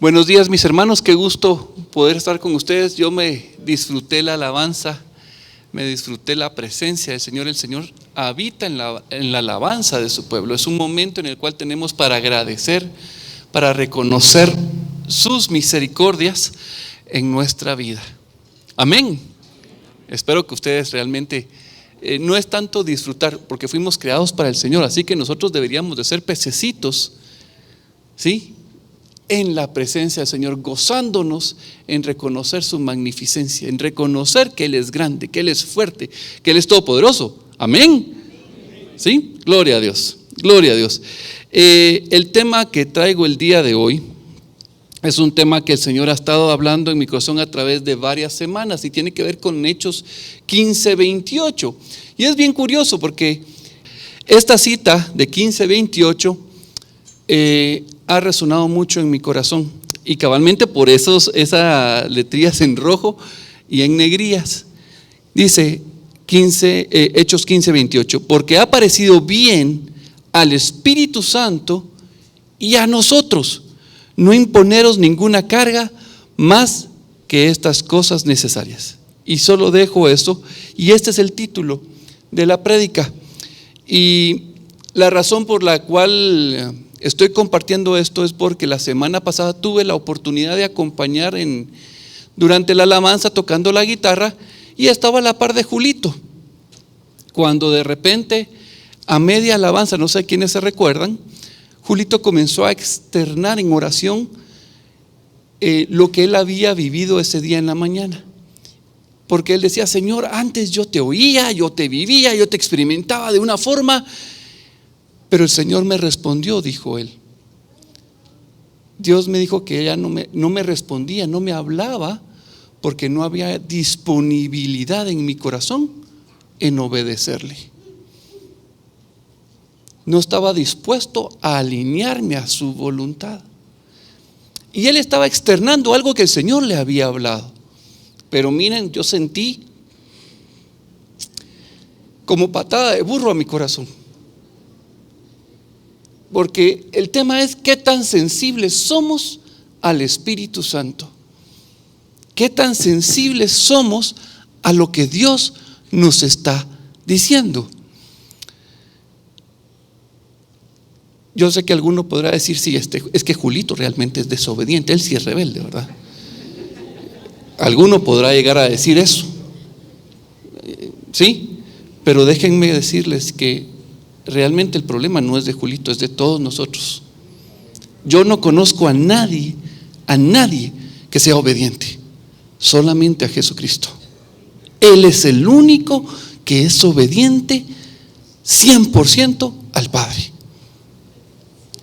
Buenos días, mis hermanos, qué gusto poder estar con ustedes. Yo me disfruté la alabanza, me disfruté la presencia del Señor. El Señor habita en la alabanza de su pueblo. Es un momento en el cual tenemos para agradecer, para reconocer sus misericordias en nuestra vida. Amén. Espero que ustedes realmente, no es tanto disfrutar, porque fuimos creados para el Señor, así que nosotros deberíamos de ser pececitos, ¿sí?, en la presencia del Señor, gozándonos en reconocer su magnificencia, en reconocer que Él es grande, que Él es fuerte, que Él es todopoderoso. Amén. ¿Sí? Gloria a Dios, gloria a Dios. El tema que traigo el día de hoy es un tema que el Señor ha estado hablando en mi corazón a través de varias semanas y tiene que ver con Hechos 15:28. Y es bien curioso porque esta cita de 15:28 ha resonado mucho en mi corazón, y cabalmente por esas letrillas en rojo y en negrías. Dice Hechos 15:28, porque ha parecido bien al Espíritu Santo y a nosotros no imponeros ninguna carga más que estas cosas necesarias. Y solo dejo eso, y este es el título de la prédica. Y la razón por la cual estoy compartiendo esto es porque la semana pasada tuve la oportunidad de acompañar durante la alabanza tocando la guitarra, y estaba a la par de Julito, cuando de repente a media alabanza, no sé quiénes se recuerdan, Julito comenzó a externar en oración lo que él había vivido ese día en la mañana, porque él decía: Señor, antes yo te oía, yo te vivía, yo te experimentaba de una forma, pero el Señor me respondió, dijo él. Dios me dijo que ella no me respondía, no me hablaba, porque no había disponibilidad en mi corazón en obedecerle. No estaba dispuesto a alinearme a su voluntad. Y él estaba externando algo que el Señor le había hablado. Pero miren, yo sentí como patada de burro a mi corazón. Porque el tema es qué tan sensibles somos al Espíritu Santo. Qué tan sensibles somos a lo que Dios nos está diciendo. Yo sé que alguno podrá decir: sí, es que Julito realmente es desobediente, él sí es rebelde, ¿verdad? Alguno podrá llegar a decir eso. Sí, pero déjenme decirles que realmente el problema no es de Julito, es de todos nosotros. Yo no conozco a nadie que sea obediente, solamente a Jesucristo. Él es el único que es obediente 100% al Padre.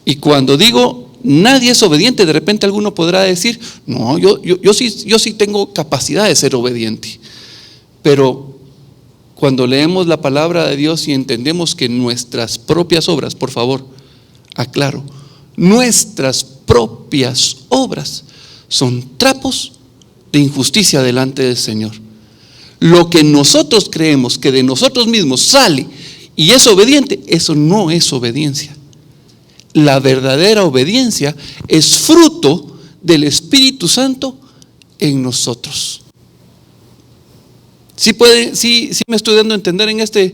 Y cuando digo nadie es obediente, de repente alguno podrá decir: no, yo sí tengo capacidad de ser obediente. Pero cuando leemos la palabra de Dios y entendemos que nuestras propias obras, por favor, aclaro, nuestras propias obras son trapos de injusticia delante del Señor. Lo que nosotros creemos que de nosotros mismos sale y es obediente, eso no es obediencia. La verdadera obediencia es fruto del Espíritu Santo en nosotros. Sí me estoy dando a entender en este.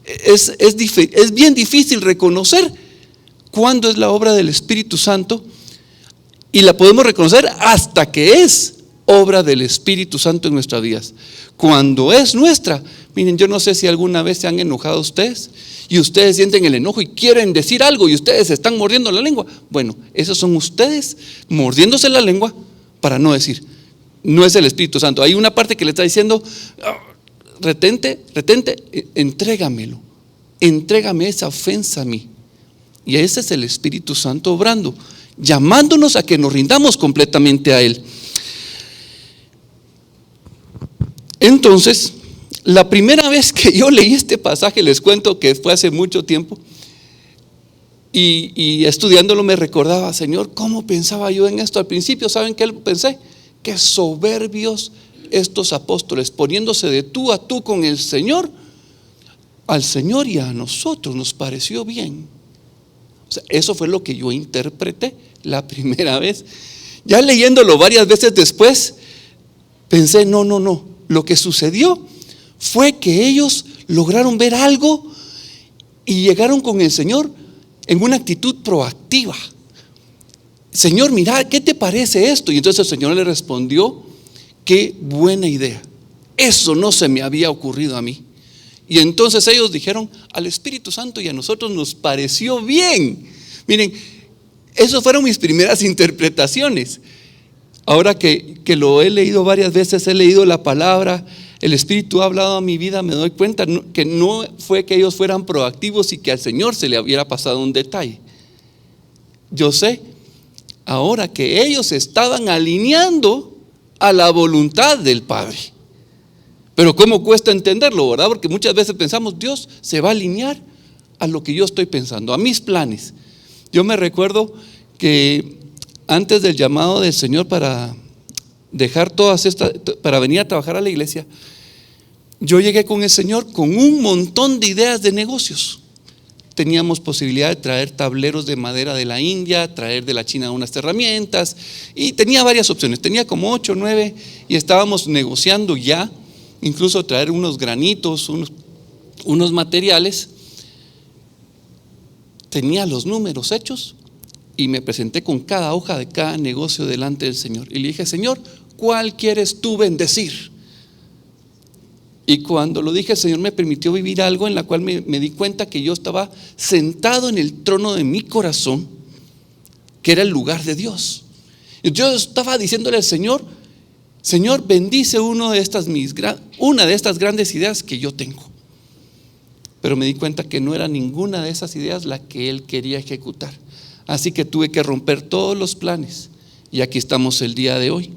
Es bien difícil reconocer cuándo es la obra del Espíritu Santo, y la podemos reconocer hasta que es obra del Espíritu Santo en nuestras vidas. Cuando es nuestra, miren, yo no sé si alguna vez se han enojado ustedes y ustedes sienten el enojo y quieren decir algo y ustedes están mordiendo la lengua. Bueno, esos son ustedes mordiéndose la lengua para no decir. No es el Espíritu Santo. Hay una parte que le está diciendo: retente, entrégamelo, entrégame esa ofensa a mí. Y ese es el Espíritu Santo obrando, llamándonos a que nos rindamos completamente a Él. Entonces, la primera vez que yo leí este pasaje, les cuento que fue hace mucho tiempo, y estudiándolo me recordaba: Señor, ¿cómo pensaba yo en esto? Al principio, ¿saben qué pensé? Qué soberbios estos apóstoles, poniéndose de tú a tú con el Señor. Al Señor y a nosotros nos pareció bien. O sea, eso fue lo que yo interpreté la primera vez. Ya leyéndolo varias veces después, pensé, no. Lo que sucedió fue que ellos lograron ver algo y llegaron con el Señor en una actitud proactiva. Señor, mira, ¿qué te parece esto? Y entonces el Señor le respondió, qué buena idea. Eso no se me había ocurrido a mí. Y entonces ellos dijeron al Espíritu Santo y a nosotros nos pareció bien. Miren, esas fueron mis primeras interpretaciones. Ahora que lo he leído varias veces, he leído la palabra, el Espíritu ha hablado a mi vida, me doy cuenta que no fue que ellos fueran proactivos y que al Señor se le hubiera pasado un detalle. Yo sé ahora que ellos estaban alineando a la voluntad del Padre. Pero cómo cuesta entenderlo, ¿verdad? Porque muchas veces pensamos, Dios se va a alinear a lo que yo estoy pensando, a mis planes. Yo me recuerdo que antes del llamado del Señor para dejar para venir a trabajar a la iglesia, yo llegué con el Señor con un montón de ideas de negocios. Teníamos posibilidad de traer tableros de madera de la India, traer de la China unas herramientas, y tenía varias opciones, tenía como 8 o 9, y estábamos negociando ya, incluso traer unos granitos, unos materiales. Tenía los números hechos y me presenté con cada hoja de cada negocio delante del Señor. Y le dije, Señor, ¿cuál quieres tú bendecir? Y cuando lo dije, el Señor me permitió vivir algo en la cual me di cuenta que yo estaba sentado en el trono de mi corazón, que era el lugar de Dios. Y yo estaba diciéndole al Señor, Señor, bendice una de estas grandes ideas que yo tengo. Pero me di cuenta que no era ninguna de esas ideas la que Él quería ejecutar. Así que tuve que romper todos los planes. Y aquí estamos el día de hoy.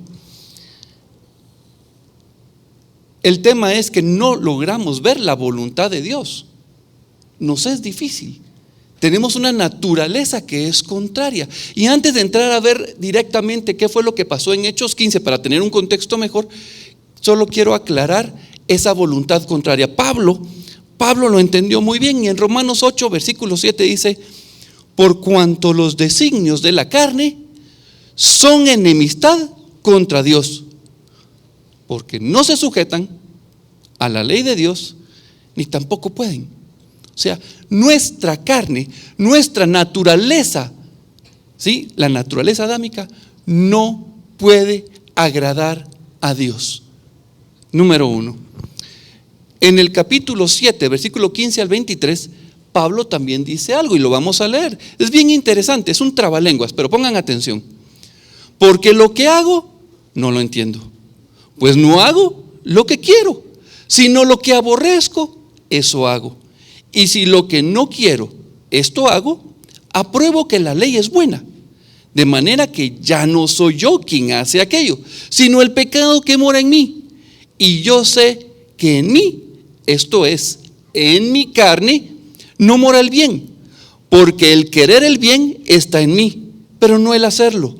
El tema es que no logramos ver la voluntad de Dios. Nos es difícil. Tenemos una naturaleza que es contraria. Y antes de entrar a ver directamente qué fue lo que pasó en Hechos 15, para tener un contexto mejor, solo quiero aclarar esa voluntad contraria. Pablo lo entendió muy bien, y en Romanos 8, versículo 7 dice, por cuanto los designios de la carne son enemistad contra Dios, porque no se sujetan a la ley de Dios, ni tampoco pueden. O sea, nuestra carne, nuestra naturaleza, ¿sí? La naturaleza adámica no puede agradar a Dios. Número 1. En el capítulo 7, versículo 15 al 23, Pablo también dice algo y lo vamos a leer. Es bien interesante, es un trabalenguas, pero pongan atención. Porque lo que hago, no lo entiendo. Pues no hago lo que quiero, sino lo que aborrezco, eso hago. Y si lo que no quiero, esto hago, apruebo que la ley es buena. De manera que ya no soy yo quien hace aquello, sino el pecado que mora en mí. Y yo sé que en mí, esto es, en mi carne, no mora el bien. Porque el querer el bien está en mí, pero no el hacerlo.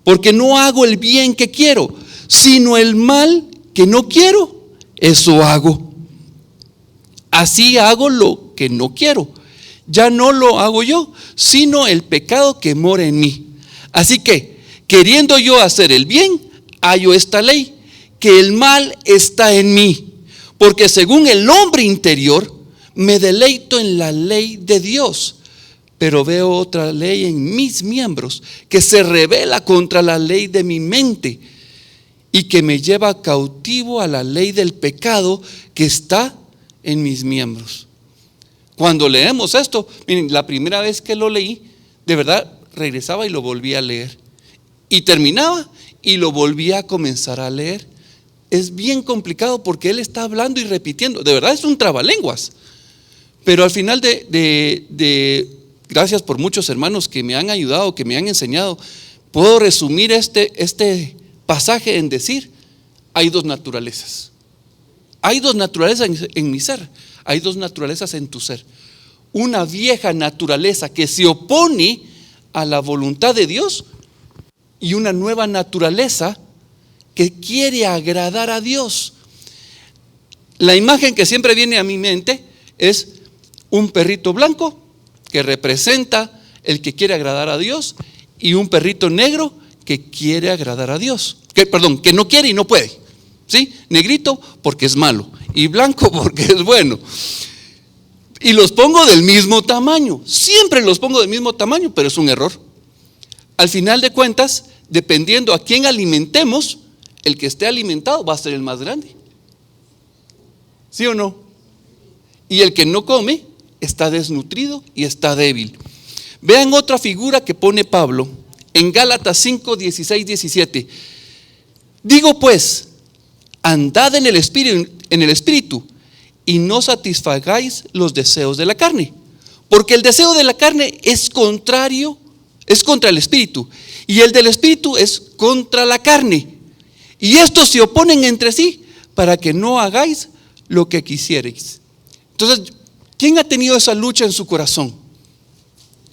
Porque no hago el bien que quiero, sino el mal que no quiero, eso hago. Así hago lo que no quiero. Ya no lo hago yo, sino el pecado que mora en mí. Así que, queriendo yo hacer el bien, hallo esta ley, que el mal está en mí. Porque según el hombre interior, me deleito en la ley de Dios. Pero veo otra ley en mis miembros, que se rebela contra la ley de mi mente, y que me lleva cautivo a la ley del pecado que está en mis miembros. Cuando leemos esto, miren, la primera vez que lo leí, de verdad regresaba y lo volvía a leer, y terminaba y lo volvía a comenzar a leer. Es bien complicado porque él está hablando y repitiendo, de verdad es un trabalenguas. Pero al final gracias por muchos hermanos que me han ayudado, que me han enseñado, puedo resumir este pasaje en decir, hay dos naturalezas. Hay dos naturalezas en mi ser, hay dos naturalezas en tu ser. Una vieja naturaleza que se opone a la voluntad de Dios, y una nueva naturaleza que quiere agradar a Dios. La imagen que siempre viene a mi mente es un perrito blanco que representa el que quiere agradar a Dios, y un perrito negro que quiere agradar a Dios. Que no quiere y no puede. ¿Sí? Negrito porque es malo y blanco porque es bueno. Y los pongo del mismo tamaño. Siempre los pongo del mismo tamaño, pero es un error. Al final de cuentas, dependiendo a quién alimentemos, el que esté alimentado va a ser el más grande. ¿Sí o no? Y el que no come está desnutrido y está débil. Vean otra figura que pone Pablo en Gálatas 5, 16, 17. Digo pues, andad en el espíritu y no satisfagáis los deseos de la carne, porque el deseo de la carne es contra el espíritu, y el del espíritu es contra la carne, y estos se oponen entre sí para que no hagáis lo que quisierais. Entonces, ¿quién ha tenido esa lucha en su corazón?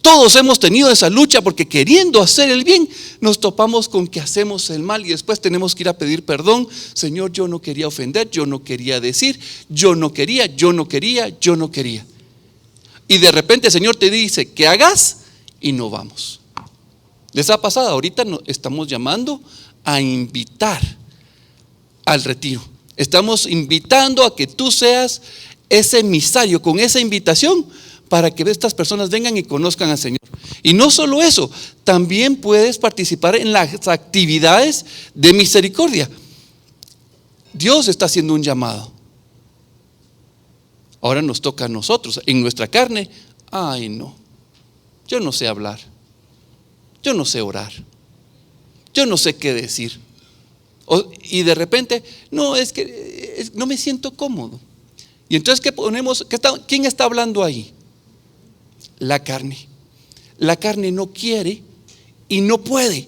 Todos hemos tenido esa lucha, porque queriendo hacer el bien nos topamos con que hacemos el mal y después tenemos que ir a pedir perdón. Señor, yo no quería ofender, yo no quería decir, yo no quería. Y de repente el Señor te dice que hagas y no vamos. ¿Les ha pasado? Ahorita estamos llamando a invitar al retiro. Estamos invitando a que tú seas ese emisario con esa invitación para que estas personas vengan y conozcan al Señor. Y no solo eso, también puedes participar en las actividades de misericordia. Dios está haciendo un llamado. Ahora nos toca a nosotros, en nuestra carne. Ay, no, yo no sé hablar, yo no sé orar, yo no sé qué decir. Y de repente, no, es que no me siento cómodo. Y entonces, ¿qué ponemos? ¿Quién está hablando ahí? La carne. La carne no quiere y no puede.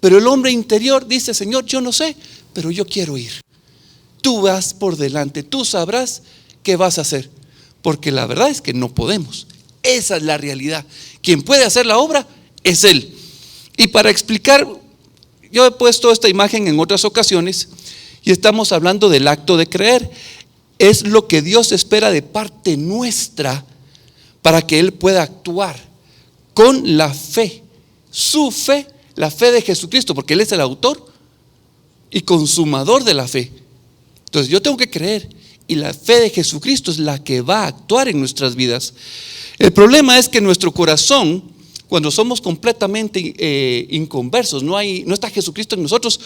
Pero el hombre interior dice: Señor, yo no sé, pero yo quiero ir. Tú vas por delante, tú sabrás qué vas a hacer. Porque la verdad es que no podemos. Esa es la realidad. Quien puede hacer la obra es Él. Y para explicar, yo he puesto esta imagen en otras ocasiones y estamos hablando del acto de creer. Es lo que Dios espera de parte nuestra para que Él pueda actuar con la fe, su fe, la fe de Jesucristo, porque Él es el autor y consumador de la fe. Entonces yo tengo que creer, y la fe de Jesucristo es la que va a actuar en nuestras vidas. El problema es que nuestro corazón, cuando somos completamente inconversos, no está Jesucristo en nosotros,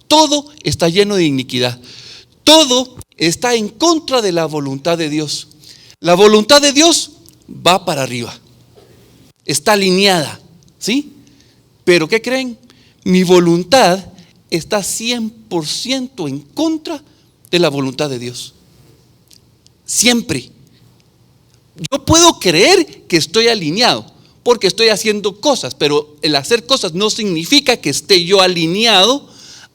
todo está lleno de iniquidad, todo está en contra de la voluntad de Dios. La voluntad de Dios va para arriba, está alineada, ¿sí? Pero ¿qué creen? Mi voluntad está 100% en contra de la voluntad de Dios. Siempre. Yo puedo creer que estoy alineado porque estoy haciendo cosas, pero el hacer cosas no significa que esté yo alineado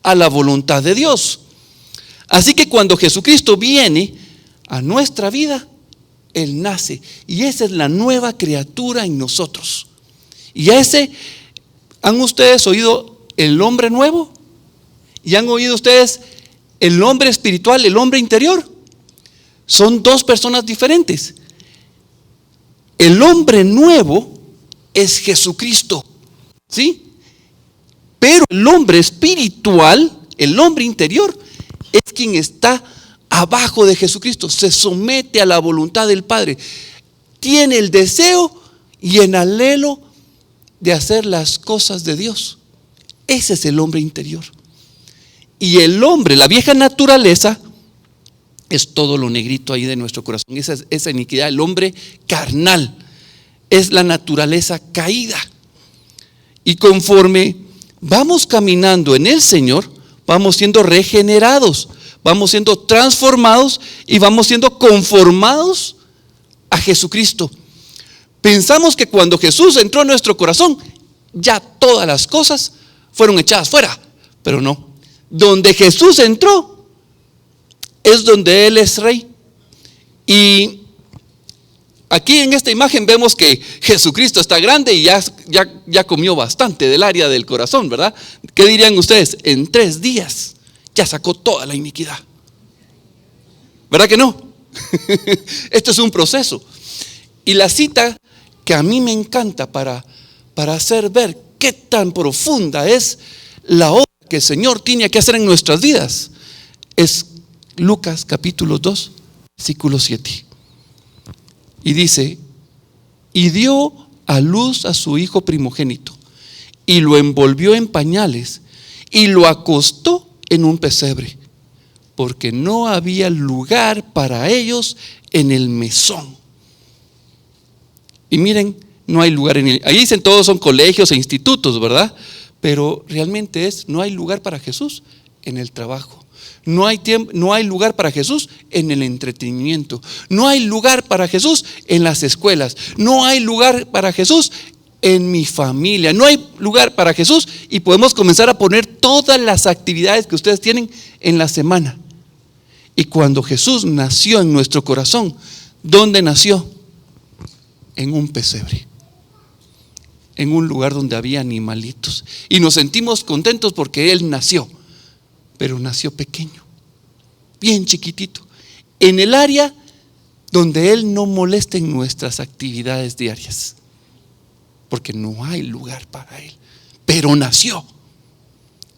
a la voluntad de Dios. Así que cuando Jesucristo viene a nuestra vida, Él nace, y esa es la nueva criatura en nosotros. Y ¿han ustedes oído el hombre nuevo? ¿Y han oído ustedes el hombre espiritual, el hombre interior? Son dos personas diferentes. El hombre nuevo es Jesucristo, ¿sí? Pero el hombre espiritual, el hombre interior, es quien está abajo de Jesucristo, se somete a la voluntad del Padre, tiene el deseo y el anhelo de hacer las cosas de Dios. Ese es el hombre interior. Y el hombre, la vieja naturaleza, es todo lo negrito ahí de nuestro corazón, esa iniquidad. El hombre carnal es la naturaleza caída. Y conforme vamos caminando en el Señor, vamos siendo regenerados, vamos siendo transformados y vamos siendo conformados a Jesucristo. Pensamos que cuando Jesús entró en nuestro corazón, ya todas las cosas fueron echadas fuera, pero no. Donde Jesús entró es donde Él es rey. Y aquí en esta imagen vemos que Jesucristo está grande y ya comió bastante del área del corazón, ¿verdad? ¿Qué dirían ustedes? En 3 días ya sacó toda la iniquidad. ¿Verdad que no? Esto es un proceso. Y la cita que a mí me encanta para hacer ver qué tan profunda es la obra que el Señor tiene que hacer en nuestras vidas. Es Lucas capítulo 2, versículo 7. Y dice: y dio a luz a su hijo primogénito, y lo envolvió en pañales, y lo acostó en un pesebre, porque no había lugar para ellos en el mesón. Y miren, no hay lugar ahí dicen todos son colegios e institutos, ¿verdad? Pero realmente no hay lugar para Jesús en el trabajo. No hay lugar para Jesús en el entretenimiento. No hay lugar para Jesús en las escuelas. No hay lugar para Jesús en mi familia. No hay lugar para Jesús, y podemos comenzar a poner todas las actividades que ustedes tienen en la semana. Y cuando Jesús nació en nuestro corazón, ¿dónde nació? En un pesebre, en un lugar donde había animalitos, y nos sentimos contentos porque Él nació, pero nació pequeño, bien chiquitito, en el área donde Él no molesta en nuestras actividades diarias, porque no hay lugar para Él, pero nació.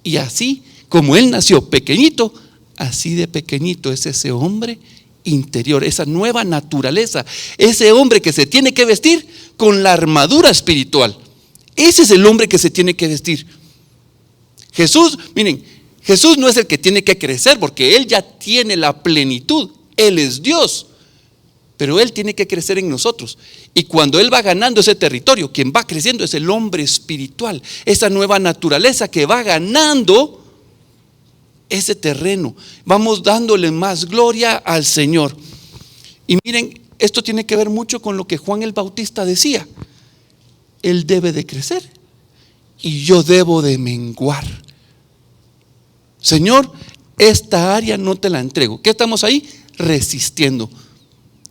Y así como Él nació pequeñito, así de pequeñito es ese hombre interior, esa nueva naturaleza, ese hombre que se tiene que vestir con la armadura espiritual. Ese es el hombre que se tiene que vestir. Jesús, miren, Jesús no es el que tiene que crecer, porque Él ya tiene la plenitud. Él es Dios, pero Él tiene que crecer en nosotros. Y cuando Él va ganando ese territorio, quien va creciendo es el hombre espiritual, esa nueva naturaleza que va ganando ese terreno. Vamos dándole más gloria al Señor. Y miren, esto tiene que ver mucho con lo que Juan el Bautista decía: Él debe de crecer y yo debo de menguar. Señor, esta área no te la entrego. ¿Qué estamos ahí? Resistiendo.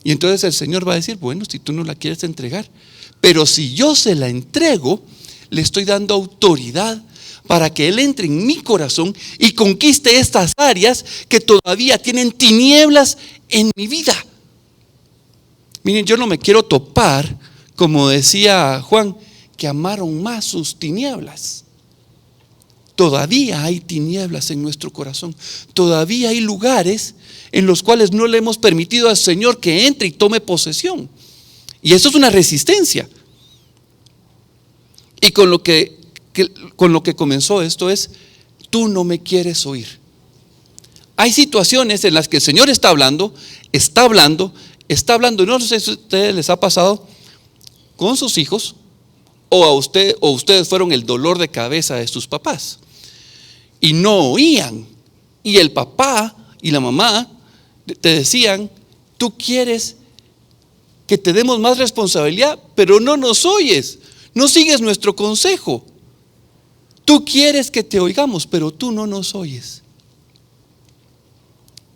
Y entonces el Señor va a decir: bueno, si tú no la quieres entregar, pero si yo se la entrego, le estoy dando autoridad para que Él entre en mi corazón y conquiste estas áreas que todavía tienen tinieblas en mi vida. Miren, yo no me quiero topar, como decía Juan, que amaron más sus tinieblas. Todavía hay tinieblas en nuestro corazón. Todavía hay lugares en los cuales no le hemos permitido al Señor que entre y tome posesión. Y eso es una resistencia. Y con lo que comenzó esto es: tú no me quieres oír. Hay situaciones en las que el Señor está hablando. No sé si a ustedes les ha pasado con sus hijos, o ustedes fueron el dolor de cabeza de sus papás y no oían, y el papá y la mamá te decían: tú quieres que te demos más responsabilidad, pero no nos oyes, no sigues nuestro consejo. Tú quieres que te oigamos, pero tú no nos oyes.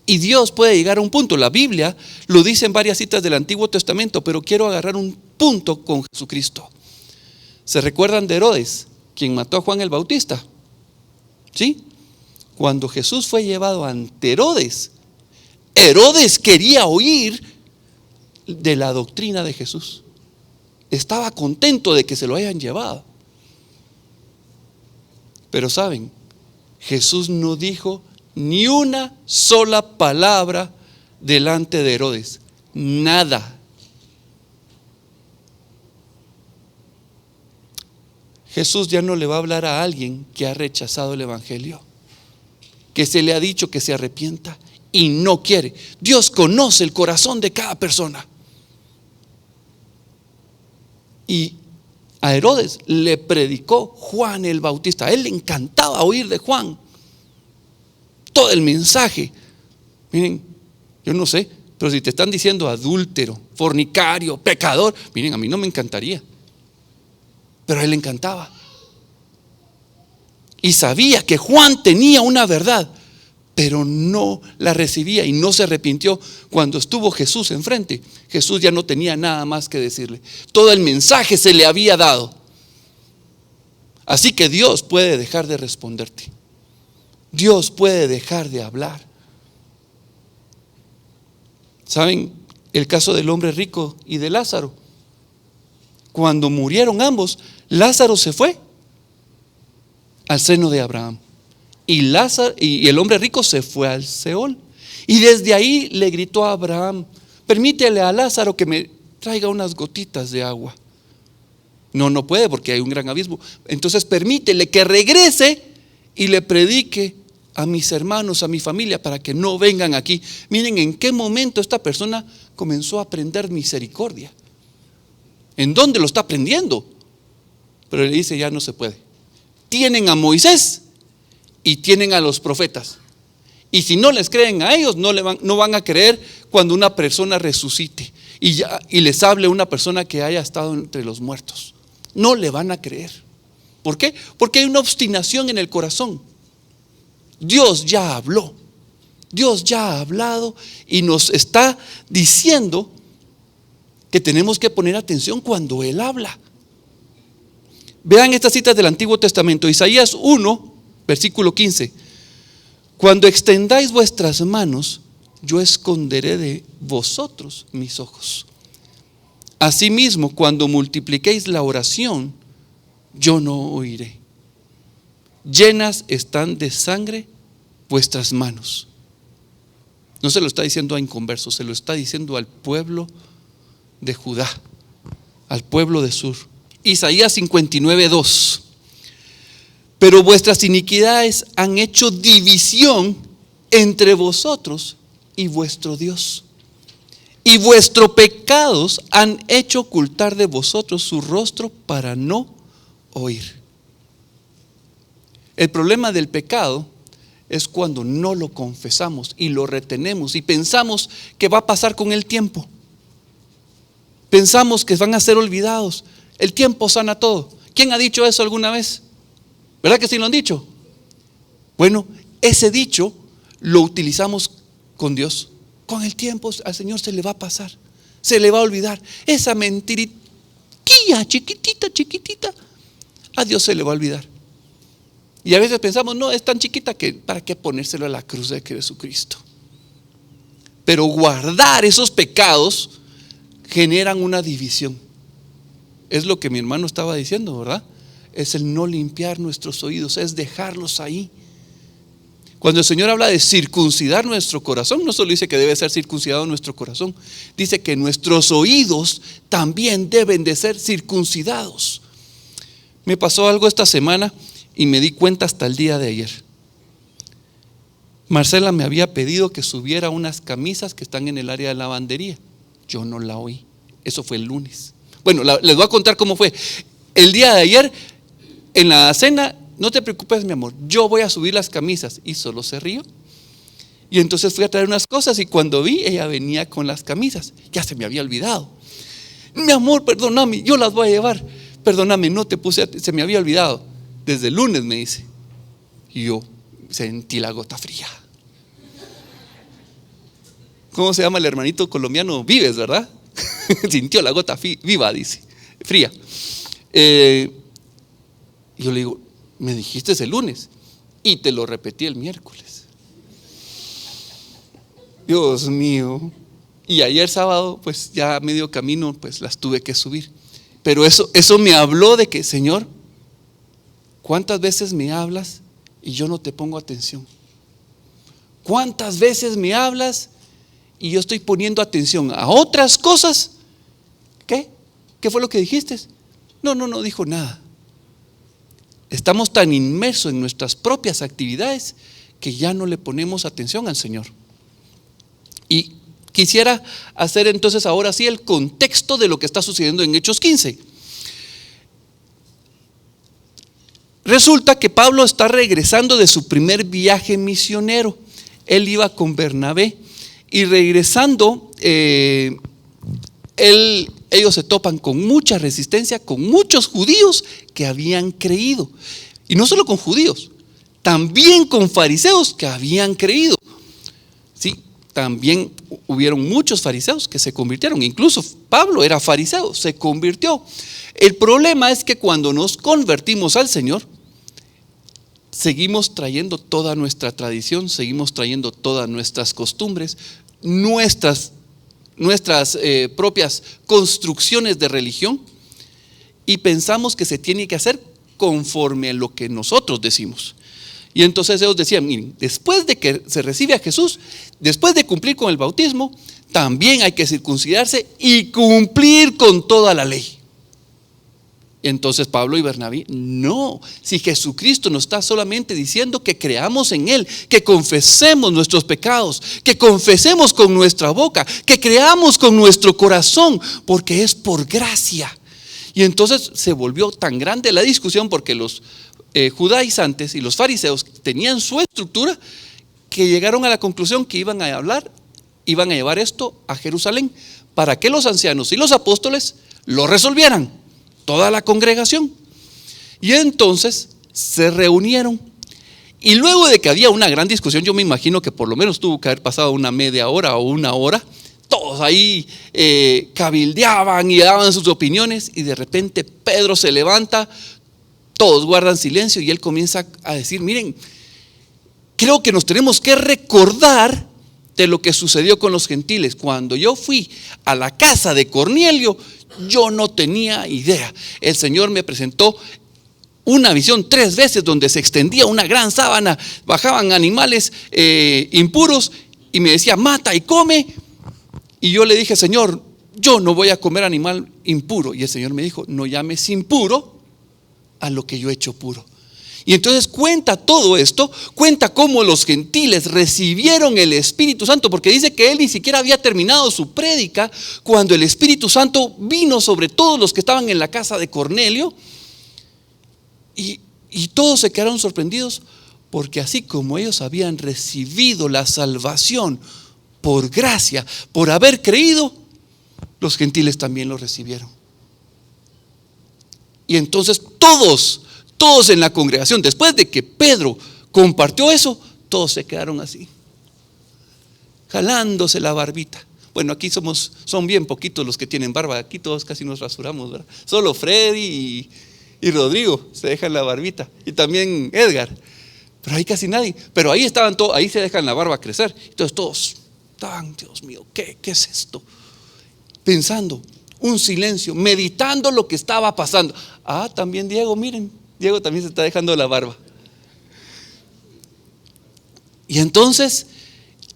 Y Dios puede llegar a un punto. La Biblia lo dice en varias citas del Antiguo Testamento, pero quiero agarrar un punto con Jesucristo. ¿Se recuerdan de Herodes, quien mató a Juan el Bautista? ¿Sí? Cuando Jesús fue llevado ante Herodes, Herodes quería oír de la doctrina de Jesús. Estaba contento de que se lo hayan llevado. Pero saben, Jesús no dijo ni una sola palabra delante de Herodes. Nada. Jesús ya no le va a hablar a alguien que ha rechazado el evangelio, que se le ha dicho que se arrepienta y no quiere. Dios conoce el corazón de cada persona. Y a Herodes le predicó Juan el Bautista. A él le encantaba oír de Juan todo el mensaje. Miren, yo no sé, pero si te están diciendo adúltero, fornicario, pecador, miren, a mí no me encantaría, pero a él le encantaba. Y sabía que Juan tenía una verdad, pero no la recibía y no se arrepintió. Cuando estuvo Jesús enfrente, Jesús ya no tenía nada más que decirle. Todo el mensaje se le había dado. Así que Dios puede dejar de responderte. Dios puede dejar de hablar. ¿Saben el caso del hombre rico y de Lázaro? Cuando murieron ambos, Lázaro se fue al seno de Abraham. Y Lázaro, y el hombre rico se fue al Seol. Y desde ahí le gritó a Abraham: permítele a Lázaro que me traiga unas gotitas de agua. No, no puede porque hay un gran abismo. Entonces permítele que regrese y le predique a mis hermanos, a mi familia, para que no vengan aquí. Miren en qué momento esta persona comenzó a aprender misericordia. ¿En dónde lo está aprendiendo? Pero le dice: ya no se puede. Tienen a Moisés y tienen a los profetas. Y si no les creen a ellos, no van a creer cuando una persona resucite y les hable una persona que haya estado entre los muertos. No le van a creer. ¿Por qué? Porque hay una obstinación en el corazón. Dios ya habló. Dios ya ha hablado y nos está diciendo que tenemos que poner atención cuando Él habla. Vean estas citas del Antiguo Testamento. Isaías 1, versículo 15. Cuando extendáis vuestras manos, yo esconderé de vosotros mis ojos. Asimismo, cuando multipliquéis la oración, yo no oiré. Llenas están de sangre vuestras manos. No se lo está diciendo a inconversos, se lo está diciendo al pueblo de Judá, al pueblo de Sur. Isaías 59, 2. Pero vuestras iniquidades han hecho división entre vosotros y vuestro Dios, y vuestros pecados han hecho ocultar de vosotros su rostro para no oír. El problema del pecado es cuando no lo confesamos y lo retenemos y pensamos que va a pasar con el tiempo. Pensamos que van a ser olvidados. El tiempo sana todo. ¿Quién ha dicho eso alguna vez? ¿Verdad que sí lo han dicho? Bueno, ese dicho lo utilizamos con Dios. Con el tiempo al Señor se le va a pasar, se le va a olvidar. Esa mentiritilla chiquitita, a Dios se le va a olvidar. Y a veces pensamos: no, es tan chiquita que para qué ponérselo a la cruz de Jesucristo. Pero guardar esos pecados generan una división. Es lo que mi hermano estaba diciendo, ¿verdad? Es el no limpiar nuestros oídos, es dejarlos ahí. Cuando el Señor habla de circuncidar nuestro corazón, no solo dice que debe ser circuncidado nuestro corazón, dice que nuestros oídos también deben de ser circuncidados. Me pasó algo esta semana y me di cuenta hasta el día de ayer. Marcela me había pedido que subiera unas camisas que están en el área de lavandería. Yo no la oí. Eso fue el lunes. Bueno, les voy a contar cómo fue. El día de ayer, en la cena: no te preocupes, mi amor, yo voy a subir las camisas. Y solo se rió. Y entonces fui a traer unas cosas y cuando vi, ella venía con las camisas. Ya se me había olvidado. Mi amor, perdóname, yo las voy a llevar. Perdóname, no te puse, se me había olvidado. Desde el lunes, me dice. Y yo sentí la gota fría. ¿Cómo se llama el hermanito colombiano? Vives, ¿verdad? Sintió la gota viva, dice, fría. Yo le digo: me dijiste el lunes y te lo repetí el miércoles. Dios mío. Y ayer sábado, pues ya a medio camino, pues las tuve que subir. Pero eso me habló de que: Señor, ¿cuántas veces me hablas y yo no te pongo atención? ¿Cuántas veces me hablas y yo estoy poniendo atención a otras cosas? ¿Qué? ¿Qué fue lo que dijiste? No dijo nada. Estamos tan inmersos en nuestras propias actividades que ya no le ponemos atención al Señor. Y quisiera hacer entonces ahora sí el contexto de lo que está sucediendo en Hechos 15. Resulta que Pablo está regresando de su primer viaje misionero. Él iba con Bernabé y regresando, ellos se topan con mucha resistencia, con muchos judíos que habían creído. Y no solo con judíos, también con fariseos que habían creído. Sí, también hubieron muchos fariseos que se convirtieron. Incluso Pablo era fariseo, se convirtió. El problema es que cuando nos convertimos al Señor, seguimos trayendo toda nuestra tradición, seguimos trayendo todas nuestras costumbres, nuestras propias construcciones de religión, y pensamos que se tiene que hacer conforme a lo que nosotros decimos. Y entonces ellos decían, miren, después de que se recibe a Jesús, después de cumplir con el bautismo, también hay que circuncidarse y cumplir con toda la ley. Entonces Pablo y Bernabé, no, si Jesucristo nos está solamente diciendo que creamos en Él, que confesemos nuestros pecados, que confesemos con nuestra boca, que creamos con nuestro corazón, porque es por gracia. Y entonces se volvió tan grande la discusión porque los judaizantes y los fariseos tenían su estructura, que llegaron a la conclusión que iban a llevar esto a Jerusalén para que los ancianos y los apóstoles lo resolvieran, toda la congregación. Y entonces se reunieron, y luego de que había una gran discusión, yo me imagino que por lo menos tuvo que haber pasado una media hora o una hora, todos ahí cabildeaban y daban sus opiniones, y de repente Pedro se levanta, todos guardan silencio y él comienza a decir, miren, creo que nos tenemos que recordar de lo que sucedió con los gentiles. Cuando yo fui a la casa de Cornelio, yo no tenía idea. El Señor me presentó una visión 3 veces donde se extendía una gran sábana, bajaban animales impuros y me decía, mata y come. Y yo le dije, Señor, yo no voy a comer animal impuro. Y el Señor me dijo, no llames impuro a lo que yo he hecho puro. Y entonces cuenta todo esto, cuenta cómo los gentiles recibieron el Espíritu Santo, porque dice que él ni siquiera había terminado su prédica cuando el Espíritu Santo vino sobre todos los que estaban en la casa de Cornelio, y todos se quedaron sorprendidos, porque así como ellos habían recibido la salvación por gracia, por haber creído, los gentiles también lo recibieron. Y entonces todos en la congregación, después de que Pedro compartió eso, todos se quedaron así, jalándose la barbita. Bueno, aquí son bien poquitos los que tienen barba, aquí todos casi nos rasuramos, ¿verdad? Solo Freddy y Rodrigo se dejan la barbita, y también Edgar, pero ahí casi nadie. Pero ahí estaban todos, ahí se dejan la barba crecer. Entonces todos estaban, Dios mío, ¿qué es esto? Pensando, un silencio, meditando lo que estaba pasando. También Diego, miren, Diego también se está dejando la barba. Y entonces,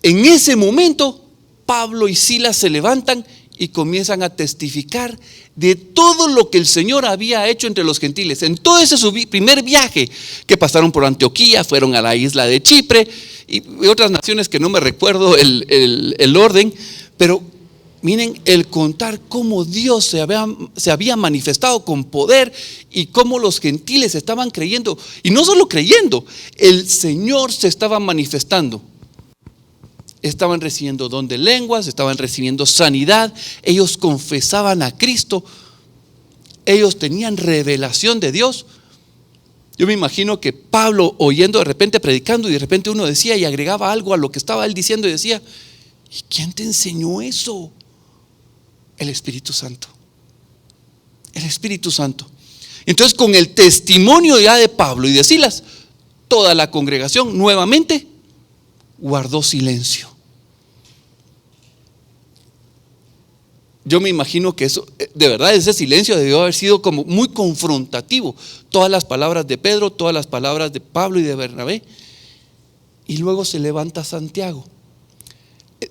en ese momento, Pablo y Silas se levantan y comienzan a testificar de todo lo que el Señor había hecho entre los gentiles. En todo ese primer viaje que pasaron por Antioquía, fueron a la isla de Chipre y otras naciones que no me recuerdo el orden, pero miren el contar cómo Dios se había manifestado con poder y cómo los gentiles estaban creyendo. Y no solo creyendo, el Señor se estaba manifestando. Estaban recibiendo don de lenguas, estaban recibiendo sanidad, ellos confesaban a Cristo, ellos tenían revelación de Dios. Yo me imagino que Pablo oyendo de repente predicando, y de repente uno decía y agregaba algo a lo que estaba él diciendo, y decía, ¿y quién te enseñó eso? El Espíritu Santo. El Espíritu Santo. Entonces, con el testimonio ya de Pablo y de Silas, toda la congregación nuevamente guardó silencio. Yo me imagino que eso, de verdad, ese silencio debió haber sido como muy confrontativo. Todas las palabras de Pedro, todas las palabras de Pablo y de Bernabé. Y luego se levanta Santiago.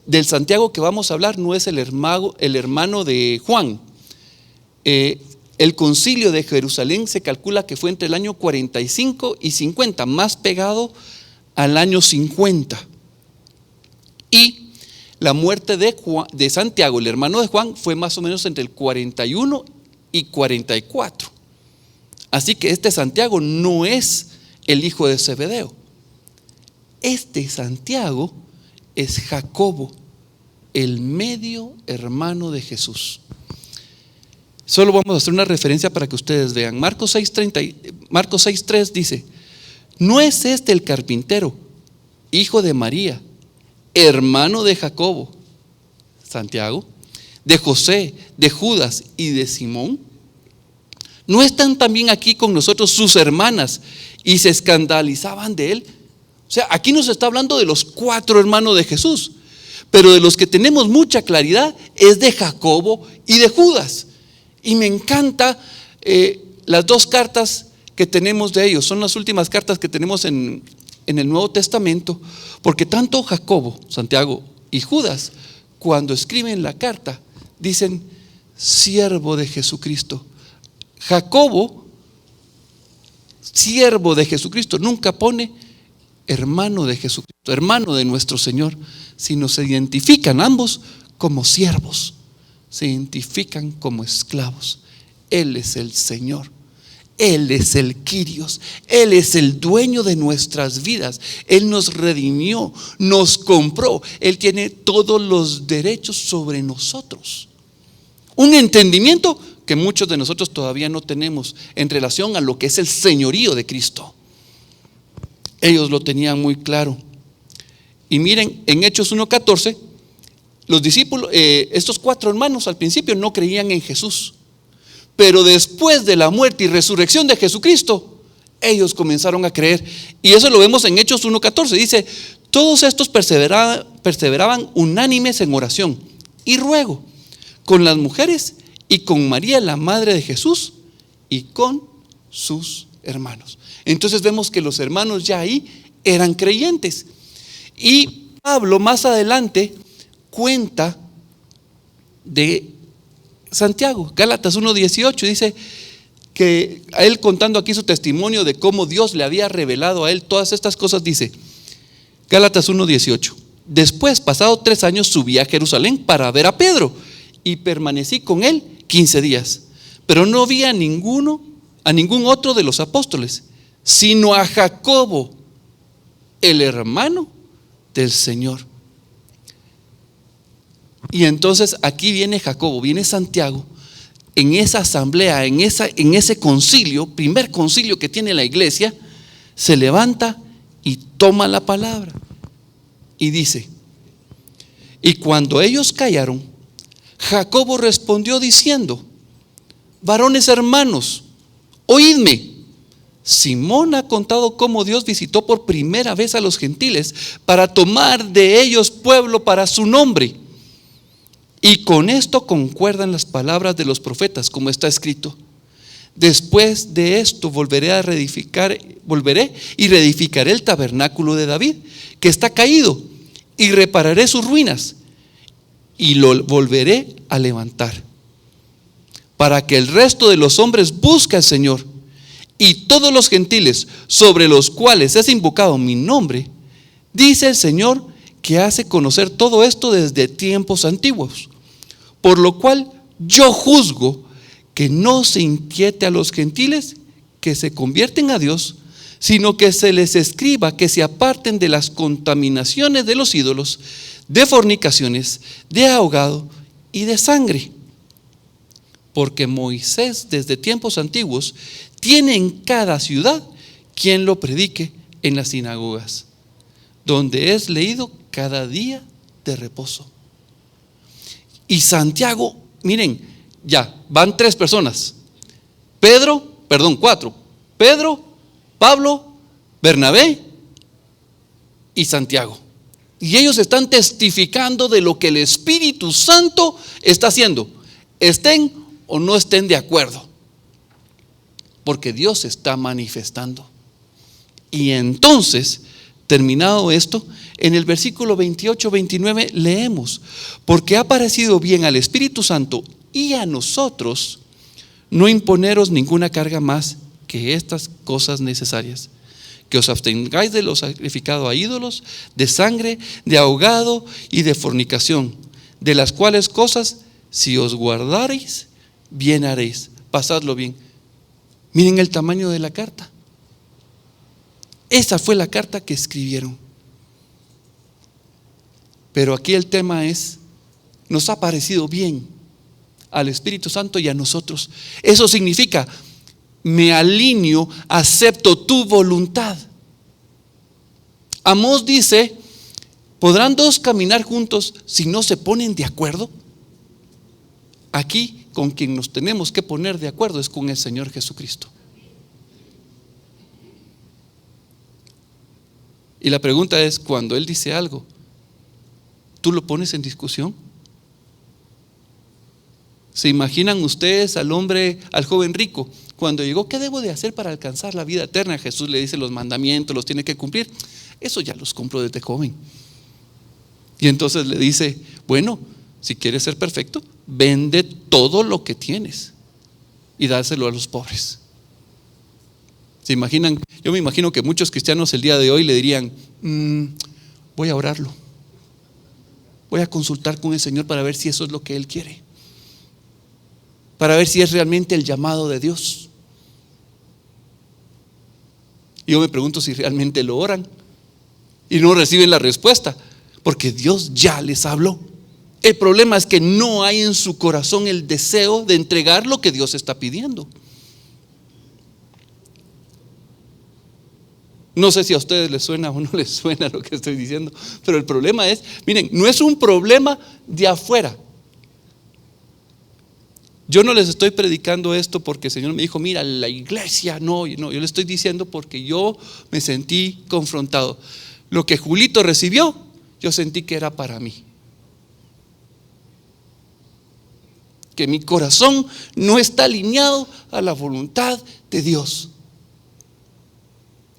Del Santiago que vamos a hablar no es el hermano de Juan. El concilio de Jerusalén se calcula que fue entre el año 45 y 50, más pegado al año 50. Y la muerte de Santiago, el hermano de Juan, fue más o menos entre el 41 y 44. Así que este Santiago no es el hijo de Zebedeo. Este Santiago es Jacobo, el medio hermano de Jesús. Solo vamos a hacer una referencia para que ustedes vean. Marcos 6:3 dice: ¿no es este el carpintero, hijo de María, hermano de Jacobo, Santiago, de José, de Judas y de Simón? ¿No están también aquí con nosotros sus hermanas y se escandalizaban de él? O sea, aquí nos está hablando de los 4 hermanos de Jesús, pero de los que tenemos mucha claridad es de Jacobo y de Judas. Y me encanta las 2 cartas que tenemos de ellos. Son las últimas cartas que tenemos en el Nuevo Testamento, porque tanto Jacobo, Santiago y Judas, cuando escriben la carta, dicen siervo de Jesucristo. Jacobo, siervo de Jesucristo, nunca pone hermano de Jesucristo, hermano de nuestro Señor, sino se identifican ambos como siervos, se identifican como esclavos. Él es el Señor, Él es el Kyrios, Él es el dueño de nuestras vidas. Él nos redimió, nos compró, Él tiene todos los derechos sobre nosotros. Un entendimiento que muchos de nosotros todavía no tenemos en relación a lo que es el señorío de Cristo. Ellos lo tenían muy claro. Y miren, en Hechos 1:14, los discípulos, estos 4 hermanos al principio no creían en Jesús, pero después de la muerte y resurrección de Jesucristo, ellos comenzaron a creer. Y eso lo vemos en Hechos 1:14. Dice, todos estos perseveraban unánimes en oración y ruego con las mujeres y con María, la madre de Jesús, y con sus hermanos. Entonces vemos que los hermanos ya ahí eran creyentes. Y Pablo más adelante cuenta de Santiago, Gálatas 1:18, dice que a él, contando aquí su testimonio de cómo Dios le había revelado a él todas estas cosas, dice Gálatas 1:18, después, pasados 3 años, subí a Jerusalén para ver a Pedro y permanecí con él 15 días, pero no vi a ningún otro de los apóstoles, sino a Jacobo, el hermano del Señor. Y entonces aquí viene Jacobo, viene Santiago, en esa asamblea, en ese concilio, primer concilio que tiene la iglesia, se levanta y toma la palabra y dice, y cuando ellos callaron, Jacobo respondió diciendo, varones hermanos, oídme. Simón ha contado cómo Dios visitó por primera vez a los gentiles para tomar de ellos pueblo para su nombre. Y con esto concuerdan las palabras de los profetas, como está escrito. Después de esto volveré y reedificaré el tabernáculo de David, que está caído, y repararé sus ruinas, y lo volveré a levantar, para que el resto de los hombres busque al Señor, y todos los gentiles sobre los cuales es invocado mi nombre, dice el Señor, que hace conocer todo esto desde tiempos antiguos. Por lo cual yo juzgo que no se inquiete a los gentiles que se convierten a Dios, sino que se les escriba que se aparten de las contaminaciones de los ídolos, de fornicaciones, de ahogado y de sangre. Porque Moisés desde tiempos antiguos tiene en cada ciudad quien lo predique en las sinagogas, donde es leído cada día de reposo. Y Santiago, miren, ya van 3 personas, 4, Pedro, Pablo, Bernabé y Santiago. Y ellos están testificando de lo que el Espíritu Santo está haciendo, estén o no estén de acuerdo, porque Dios se está manifestando. Y entonces, terminado esto, en el versículo 28-29 leemos, porque ha parecido bien al Espíritu Santo y a nosotros no imponeros ninguna carga más que estas cosas necesarias, que os abstengáis de lo sacrificado a ídolos, de sangre, de ahogado y de fornicación, de las cuales cosas, si os guardareis, bien haréis. Pasadlo bien. Miren el tamaño de la carta. Esa fue la carta que escribieron. Pero aquí el tema es, nos ha parecido bien al Espíritu Santo y a nosotros. Eso significa, me alineo, acepto tu voluntad. Amós dice, ¿podrán 2 caminar juntos si no se ponen de acuerdo? Aquí con quien nos tenemos que poner de acuerdo es con el Señor Jesucristo. Y la pregunta es, cuando Él dice algo, ¿tú lo pones en discusión? ¿Se imaginan ustedes al joven rico? Cuando llegó, ¿qué debo de hacer para alcanzar la vida eterna? Jesús le dice los mandamientos, los tiene que cumplir. Eso ya los compro desde joven. Y entonces le dice, bueno, si quieres ser perfecto, vende todo lo que tienes y dáselo a los pobres. ¿Se imaginan? Yo me imagino que muchos cristianos el día de hoy le dirían, voy a orarlo, voy a consultar con el Señor para ver si eso es lo que Él quiere, para ver si es realmente el llamado de Dios. Y yo me pregunto si realmente lo oran y no reciben la respuesta, porque Dios ya les habló. El problema es que no hay en su corazón el deseo de entregar lo que Dios está pidiendo. No sé si a ustedes les suena o no les suena lo que estoy diciendo, pero el problema es, miren, no es un problema de afuera. Yo no les estoy predicando esto porque el Señor me dijo, mira, la iglesia, no, yo le estoy diciendo porque yo me sentí confrontado. Lo que Julito recibió, yo sentí que era para mí. Que mi corazón no está alineado a la voluntad de Dios.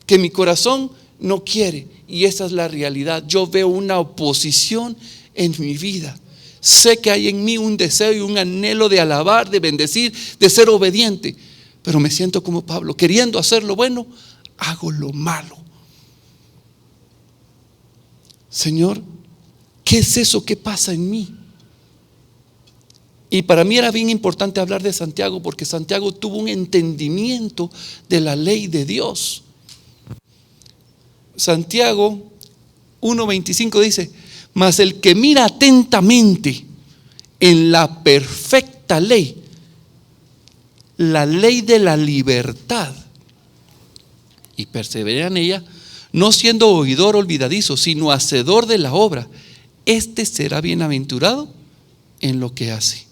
Que mi corazón no quiere, y esa es la realidad. Yo veo una oposición en mi vida. Sé que hay en mí un deseo y un anhelo de alabar, de bendecir, de ser obediente, pero me siento como Pablo, queriendo hacer lo bueno, hago lo malo. Señor, ¿qué es eso que pasa en mí? Y para mí era bien importante hablar de Santiago, porque Santiago tuvo un entendimiento de la ley de Dios. Santiago 1:25 dice, mas el que mira atentamente en la perfecta ley, la ley de la libertad, y persevera en ella, no siendo oidor olvidadizo, sino hacedor de la obra, este será bienaventurado en lo que hace.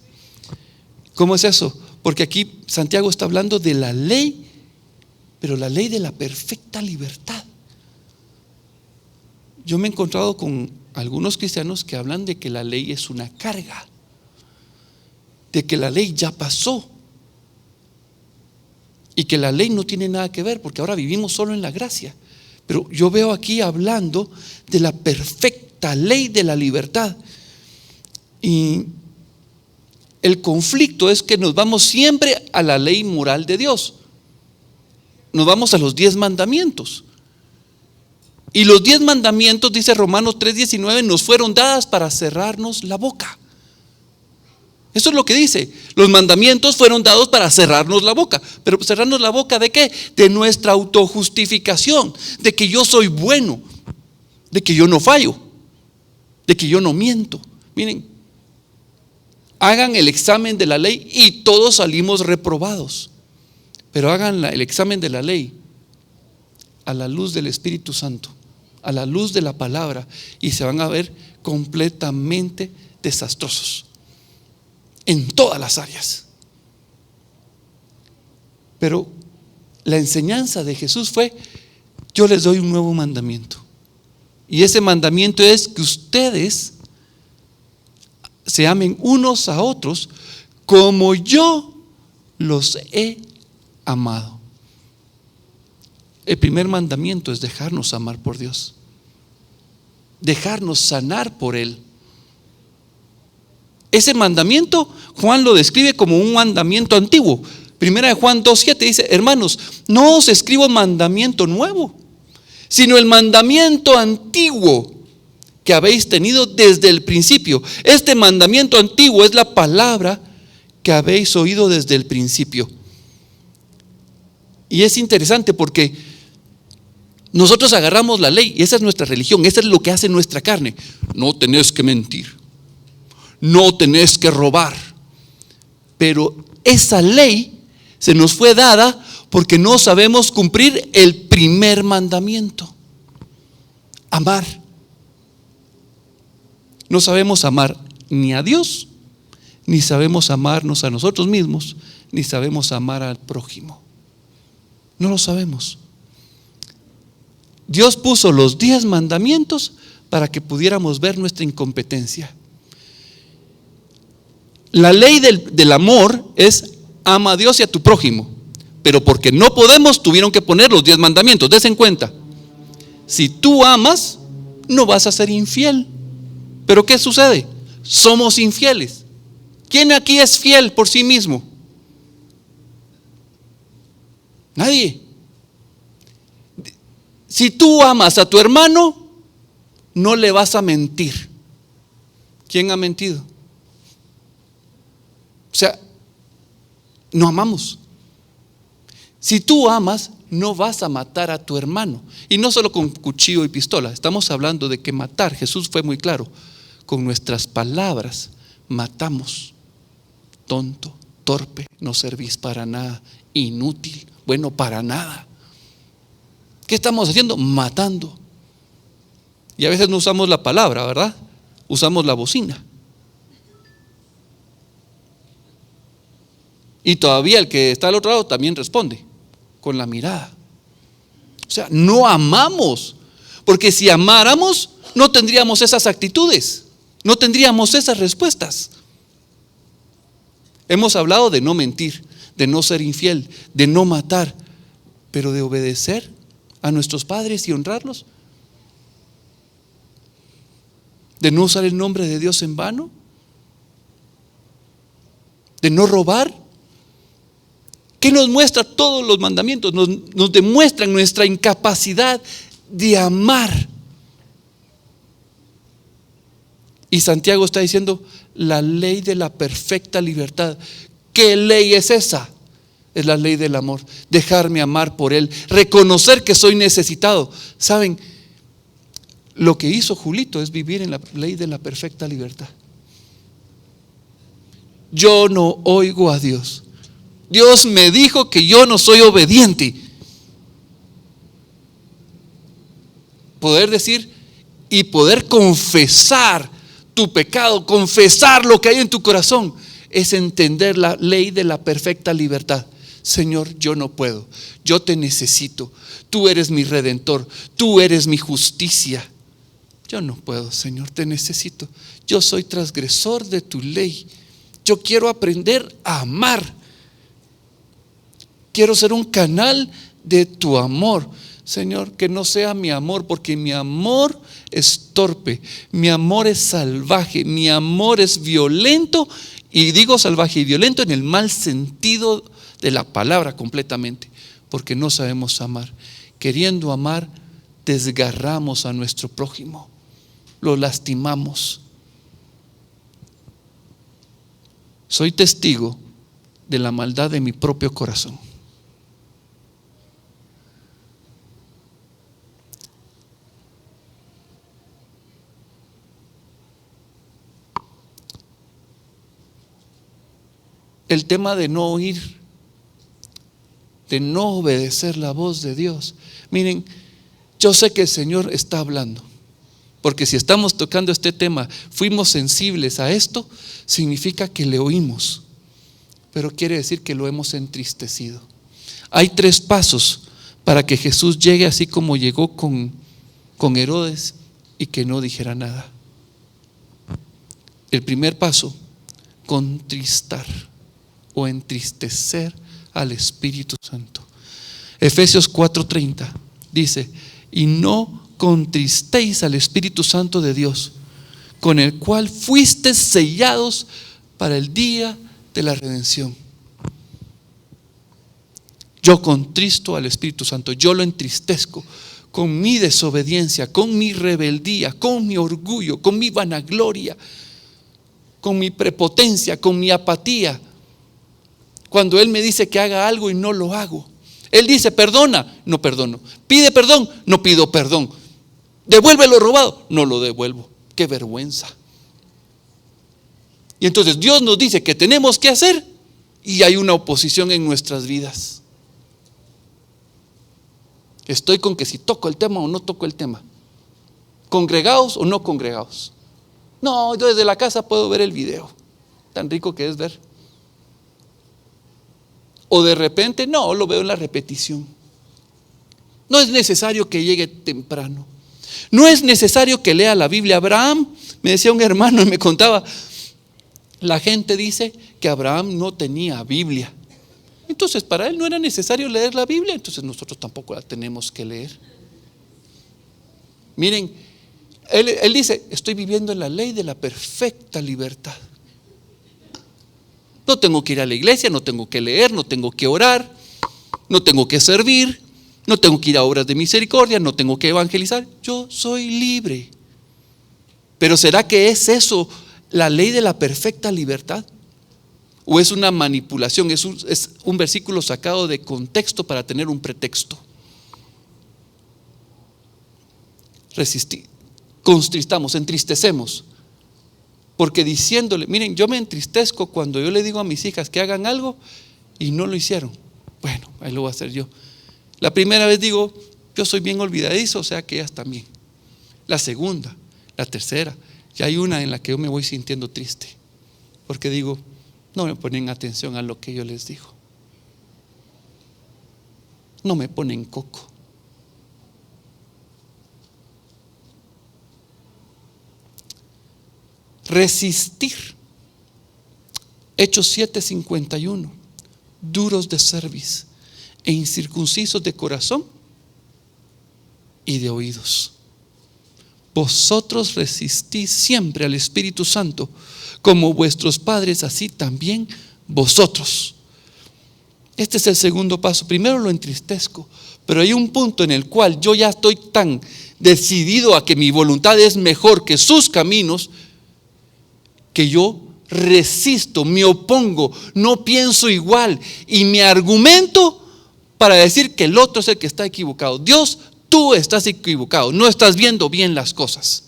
¿Cómo es eso? Porque aquí Santiago está hablando de la ley, pero la ley de la perfecta libertad. Yo me he encontrado con algunos cristianos que hablan de que la ley es una carga, de que la ley ya pasó y que la ley no tiene nada que ver porque ahora vivimos solo en la gracia. Pero yo veo aquí hablando de la perfecta ley de la libertad, y el conflicto es que nos vamos siempre a la ley moral de Dios, nos vamos a los 10 mandamientos. Y los 10 mandamientos, dice Romanos 3:19, nos fueron dadas para cerrarnos la boca. Eso es lo que dice. Los mandamientos fueron dados para cerrarnos la boca. Pero cerrarnos la boca ¿de qué? De nuestra autojustificación, de que yo soy bueno, de que yo no fallo, de que yo no miento. Miren, hagan el examen de la ley y todos salimos reprobados. Pero hagan el examen de la ley a la luz del Espíritu Santo, a la luz de la palabra, y se van a ver completamente desastrosos en todas las áreas. Pero la enseñanza de Jesús fue: yo les doy un nuevo mandamiento, y ese mandamiento es que ustedes se amen unos a otros como yo los he amado. El primer mandamiento es dejarnos amar por Dios, dejarnos sanar por Él. Ese mandamiento Juan lo describe como un mandamiento antiguo. Primera de Juan 2:7 dice: hermanos, no os escribo mandamiento nuevo, sino el mandamiento antiguo que habéis tenido desde el principio. Este mandamiento antiguo es la palabra que habéis oído desde el principio. Y es interesante porque nosotros agarramos la ley, y esa es nuestra religión, eso es lo que hace nuestra carne. No tenés que mentir, no tenés que robar. Pero esa ley se nos fue dada porque no sabemos cumplir el primer mandamiento: amar. No sabemos amar ni a Dios, ni sabemos amarnos a nosotros mismos, ni sabemos amar al prójimo. No lo sabemos. Dios puso los 10 mandamientos para que pudiéramos ver nuestra incompetencia. La ley del amor es ama a Dios y a tu prójimo. Pero porque no podemos, tuvieron que poner los 10 mandamientos. Des en cuenta. Si tú amas, no vas a ser infiel. Pero ¿qué sucede? Somos infieles. ¿Quién aquí es fiel por sí mismo? Nadie. Si tú amas a tu hermano, no le vas a mentir. ¿Quién ha mentido? O sea, no amamos. Si tú amas, no vas a matar a tu hermano. Y no solo con cuchillo y pistola. Estamos hablando de que matar, Jesús fue muy claro, con nuestras palabras matamos. Tonto, torpe, no servís para nada, inútil, bueno, para nada. ¿Qué estamos haciendo? Matando. Y a veces no usamos la palabra, ¿verdad? Usamos la bocina. Y todavía el que está al otro lado también responde con la mirada. O sea, no amamos. Porque si amáramos, no tendríamos esas actitudes, no tendríamos esas respuestas. Hemos hablado de no mentir, de no ser infiel, de no matar, pero de obedecer a nuestros padres y honrarlos, de no usar el nombre de Dios en vano, de no robar. ¿Qué nos muestra todos los mandamientos? Nos demuestran nuestra incapacidad de amar. Y Santiago está diciendo la ley de la perfecta libertad. ¿Qué ley es esa? Es la ley del amor. Dejarme amar por Él, reconocer que soy necesitado. ¿Saben? Lo que hizo Julito es vivir en la ley de la perfecta libertad. Yo no oigo a Dios. Dios me dijo que yo no soy obediente. Poder decir y poder confesar tu pecado, confesar lo que hay en tu corazón, es entender la ley de la perfecta libertad. Señor, yo no puedo, yo te necesito, tú eres mi redentor, tú eres mi justicia. Yo no puedo, Señor, te necesito. Yo soy transgresor de tu ley. Yo quiero aprender a amar. Quiero ser un canal de tu amor. Señor, que no sea mi amor, porque mi amor es torpe, mi amor es salvaje, mi amor es violento. Y digo salvaje y violento en el mal sentido de la palabra completamente, porque no sabemos amar. Queriendo amar, desgarramos a nuestro prójimo, lo lastimamos. Soy testigo de la maldad de mi propio corazón. El tema de no oír, de no obedecer la voz de Dios. Miren, yo sé que el Señor está hablando, porque si estamos tocando este tema, fuimos sensibles a esto, significa que le oímos, pero quiere decir que lo hemos entristecido. Hay 3 pasos para que Jesús llegue así como llegó con Herodes y que no dijera nada. El primer paso, contristar o entristecer al Espíritu Santo. Efesios 4:30 dice: y no contristéis al Espíritu Santo de Dios, con el cual fuisteis sellados para el día de la redención. Yo contristo al Espíritu Santo, yo lo entristezco con mi desobediencia, con mi rebeldía, con mi orgullo, con mi vanagloria, con mi prepotencia, con mi apatía. Cuando Él me dice que haga algo y no lo hago. Él dice perdona, no perdono. Pide perdón, no pido perdón. Devuelve lo robado, no lo devuelvo. Qué vergüenza. Y entonces Dios nos dice que tenemos que hacer y hay una oposición en nuestras vidas. Estoy con que si toco el tema o no toco el tema. Congregados o no congregados. No, yo desde la casa puedo ver el video. Tan rico que es ver. O de repente, no, lo veo en la repetición. No es necesario que llegue temprano. No es necesario que lea la Biblia. Abraham, me decía un hermano y me contaba, La gente dice que Abraham no tenía Biblia. Entonces para él no era necesario leer la Biblia, entonces nosotros tampoco la tenemos que leer. Miren, él dice, estoy viviendo en la ley de la perfecta libertad. No tengo que ir a la iglesia, no tengo que leer, no tengo que orar, no tengo que servir, no tengo que ir a obras de misericordia, no tengo que evangelizar. Yo soy libre. Pero ¿será que es eso la ley de la perfecta libertad? ¿O es una manipulación? Es un versículo sacado de contexto para tener un pretexto. Contristamos, entristecemos. Porque diciéndole, miren, yo me entristezco cuando yo le digo a mis hijas que hagan algo y no lo hicieron. Bueno, ahí lo voy a hacer yo. La primera vez digo, yo soy bien olvidadizo, o sea que ellas también. La segunda, la tercera, ya hay una en la que yo me voy sintiendo triste. Porque digo, no me ponen atención a lo que yo les digo. No me ponen coco. Resistir. Hechos 7:51. Duros de cerviz e incircuncisos de corazón y de oídos. Vosotros resistís siempre al Espíritu Santo, como vuestros padres, así también vosotros. Este es el segundo paso. Primero lo entristezco, pero hay un punto en el cual yo ya estoy tan decidido a que mi voluntad es mejor que sus caminos, que yo resisto, me opongo, no pienso igual y me argumento para decir que el otro es el que está equivocado. Dios, tú estás equivocado, no estás viendo bien las cosas.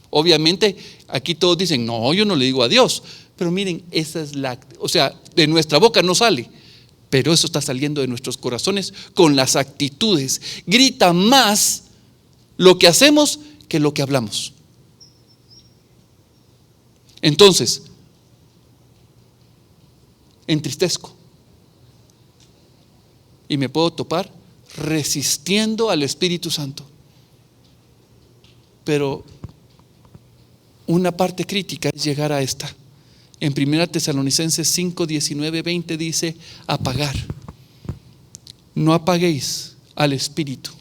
Obviamente aquí todos dicen, no, yo no le digo a Dios, pero miren, esa es de nuestra boca no sale, pero eso está saliendo de nuestros corazones con las actitudes. Grita más lo que hacemos que lo que hablamos. Entonces, entristezco y me puedo topar resistiendo al Espíritu Santo. Pero una parte crítica es llegar a esta. En 1 Tesalonicenses 5, 19, 20 dice, apagar. No apaguéis al Espíritu.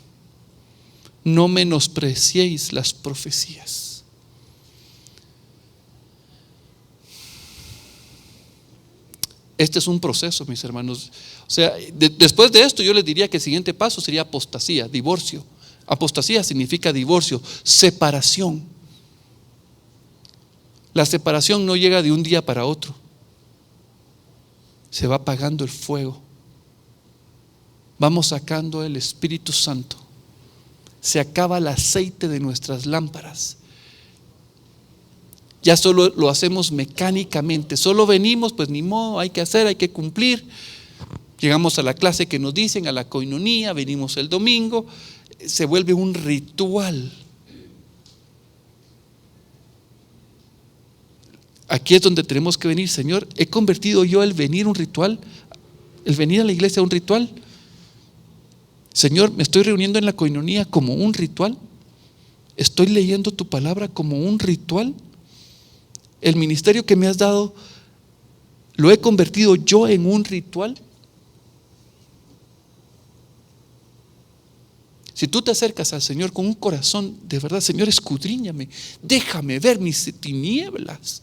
No menospreciéis las profecías. Este es un proceso, mis hermanos. O sea, después de esto yo les diría que el siguiente paso sería apostasía, divorcio. Apostasía significa divorcio, separación. La separación no llega de un día para otro. Se va apagando el fuego. Vamos sacando el Espíritu Santo. Se acaba el aceite de nuestras lámparas. Ya solo lo hacemos mecánicamente. Solo venimos, pues ni modo, hay que hacer, hay que cumplir. Llegamos a la clase que nos dicen, a la coinonía, venimos el domingo. Se vuelve un ritual. Aquí es donde tenemos que venir. Señor, ¿he convertido yo el venir un ritual? ¿El venir a la iglesia un ritual? Señor, ¿me estoy reuniendo en la coinonía como un ritual? ¿Estoy leyendo tu palabra como un ritual? El ministerio que me has dado, ¿lo he convertido yo en un ritual? Si tú te acercas al Señor con un corazón de verdad, Señor, escudriñame, déjame ver mis tinieblas,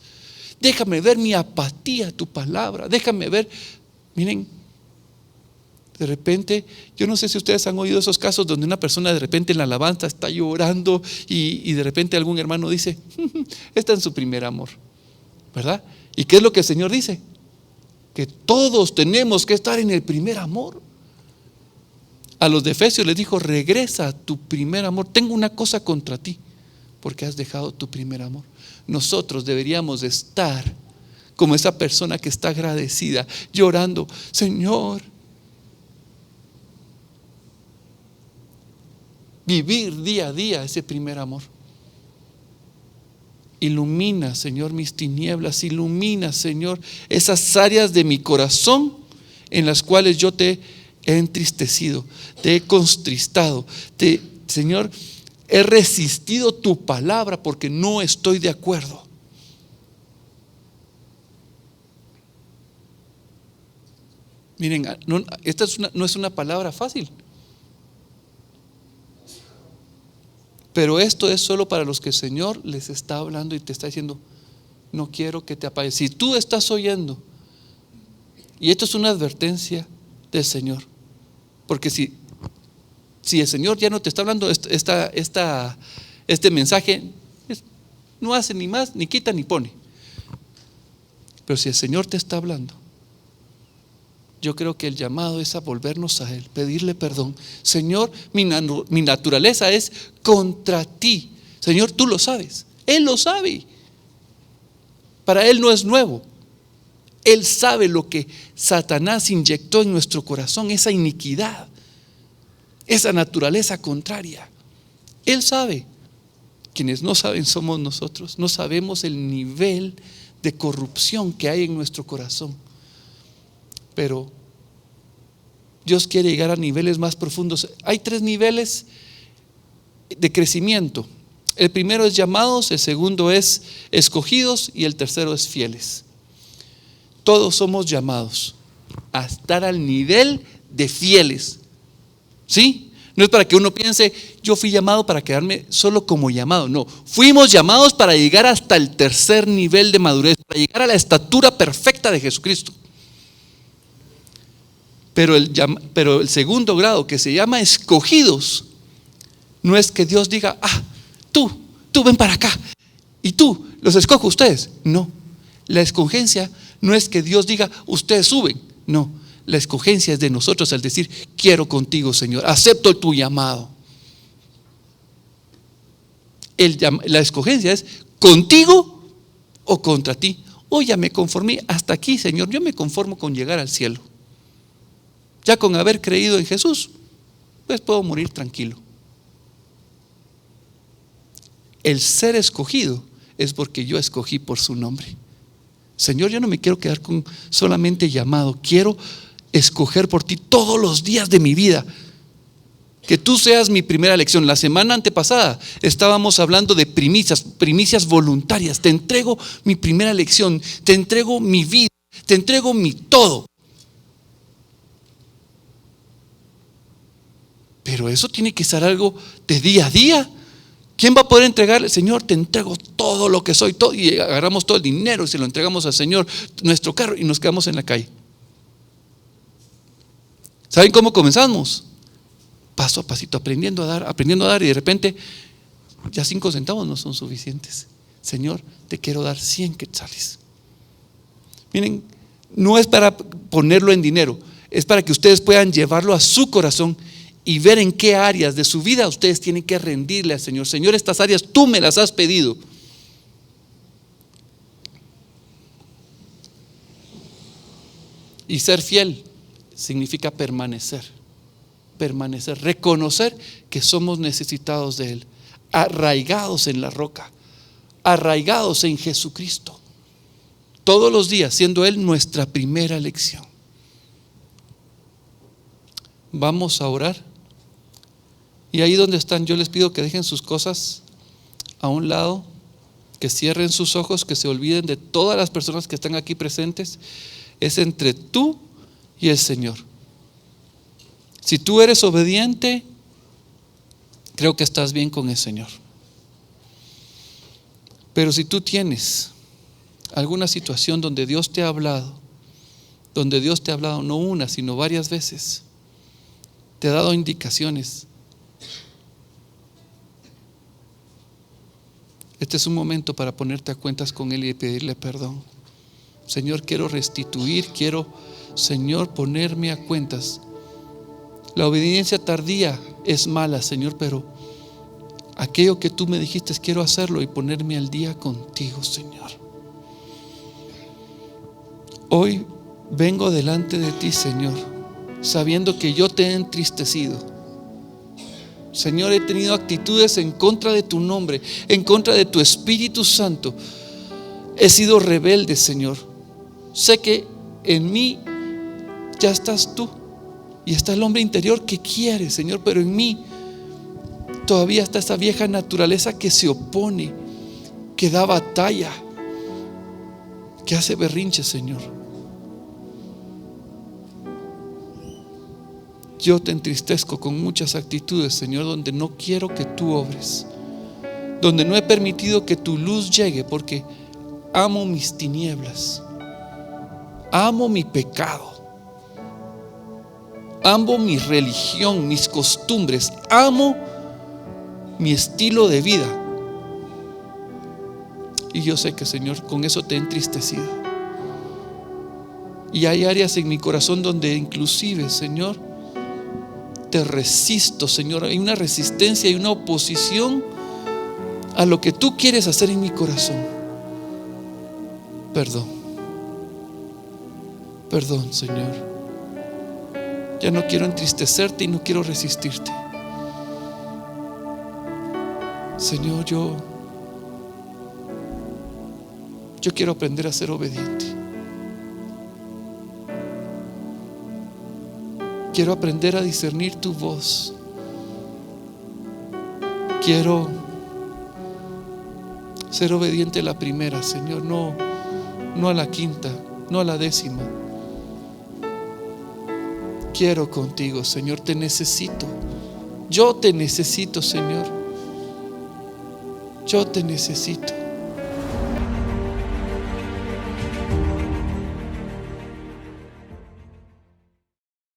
déjame ver mi apatía a tu palabra, déjame ver. Miren, de repente, yo no sé si ustedes han oído esos casos donde una persona de repente en la alabanza está llorando y de repente algún hermano dice, está en su primer amor, ¿verdad? ¿Y qué es lo que el Señor dice? Que todos tenemos que estar en el primer amor. A los de Efesios les dijo, regresa a tu primer amor. Tengo una cosa contra ti, porque has dejado tu primer amor. Nosotros deberíamos estar como esa persona que está agradecida, llorando, Señor, vivir día a día ese primer amor. Ilumina, Señor, mis tinieblas, ilumina, Señor, esas áreas de mi corazón en las cuales yo te he entristecido, te he contristado, Señor, he resistido tu palabra porque no estoy de acuerdo. Miren, esta no es una palabra fácil. Pero esto es solo para los que el Señor les está hablando y te está diciendo: no quiero que te apagues. Si tú estás oyendo, y esto es una advertencia del Señor, porque si el Señor ya no te está hablando este mensaje, no hace ni más, ni quita, ni pone. Pero si el Señor te está hablando, yo creo que el llamado es a volvernos a Él, pedirle perdón. Señor, mi naturaleza es contra ti. Señor, tú lo sabes, Él lo sabe. Para Él no es nuevo. Él sabe lo que Satanás inyectó en nuestro corazón, esa iniquidad, esa naturaleza contraria. Él sabe. Quienes no saben somos nosotros. No sabemos el nivel de corrupción que hay en nuestro corazón. Pero Dios quiere llegar a niveles más profundos. Hay 3 niveles de crecimiento. El primero es llamados, el segundo es escogidos y el tercero es fieles. Todos somos llamados a estar al nivel de fieles. ¿Sí? No es para que uno piense: yo fui llamado para quedarme solo como llamado. No, fuimos llamados para llegar hasta el tercer nivel de madurez, para llegar a la estatura perfecta de Jesucristo. Pero el segundo grado, que se llama escogidos, no es que Dios diga: tú ven para acá y tú los escojo a ustedes. No, la escogencia no es que Dios diga: ustedes suben. No, la escogencia es de nosotros al decir: quiero contigo, Señor, acepto tu llamado. La escogencia es contigo o contra ti. Ya me conformé hasta aquí, Señor, yo me conformo con llegar al cielo. Ya con haber creído en Jesús, pues puedo morir tranquilo. El ser escogido es porque yo escogí por su nombre. Señor, yo no me quiero quedar con solamente llamado, quiero escoger por ti todos los días de mi vida. Que tú seas mi primera elección. La semana antepasada estábamos hablando de primicias voluntarias. Te entrego mi primera elección, te entrego mi vida, te entrego mi todo. Pero eso tiene que ser algo de día a día. ¿Quién va a poder entregarle? Señor, te entrego todo lo que soy, todo, y agarramos todo el dinero y se lo entregamos al Señor, nuestro carro, y nos quedamos en la calle? ¿Saben cómo comenzamos? Paso a pasito, aprendiendo a dar, y de repente ya 5 centavos no son suficientes. Señor, te quiero dar 100 quetzales. Miren, no es para ponerlo en dinero, es para que ustedes puedan llevarlo a su corazón y ver en qué áreas de su vida ustedes tienen que rendirle al Señor. Señor, estas áreas tú me las has pedido. Y ser fiel significa permanecer, reconocer que somos necesitados de Él, arraigados en la roca, arraigados en Jesucristo, todos los días, siendo Él nuestra primera elección. Vamos a orar. Y ahí donde están, yo les pido que dejen sus cosas a un lado, que cierren sus ojos, que se olviden de todas las personas que están aquí presentes. Es entre tú y el Señor. Si tú eres obediente, creo que estás bien con el Señor. Pero si tú tienes alguna situación donde Dios te ha hablado, no una, sino varias veces, te ha dado indicaciones, este es un momento para ponerte a cuentas con Él y pedirle perdón. Señor, quiero restituir, Señor, ponerme a cuentas. La obediencia tardía es mala, Señor, pero aquello que tú me dijiste, quiero hacerlo y ponerme al día contigo, Señor. Hoy vengo delante de ti, Señor, sabiendo que yo te he entristecido. Señor, he tenido actitudes en contra de tu nombre, en contra de tu Espíritu Santo. He sido rebelde, Señor. Sé que en mí ya estás tú y está el hombre interior que quiere, Señor, pero en mí todavía está esa vieja naturaleza que se opone, que da batalla, que hace berrinche, Señor. yo te entristezco con muchas actitudes, Señor, donde no quiero que tú obres, donde no he permitido que tu luz llegue, porque amo mis tinieblas, amo mi pecado, amo mi religión, mis costumbres, amo mi estilo de vida. Y yo sé que, Señor, con eso te he entristecido. Y hay áreas en mi corazón donde inclusive, Señor, te resisto, Señor. Hay una resistencia y una oposición a lo que tú quieres hacer en mi corazón. Perdón, Señor. Ya no quiero entristecerte y no quiero resistirte. Señor, yo quiero aprender a ser obediente. Quiero aprender a discernir tu voz. Quiero ser obediente a la primera, Señor, no a la quinta, no a la 10ª. Quiero contigo, Señor, te necesito. Yo te necesito, Señor. Yo te necesito.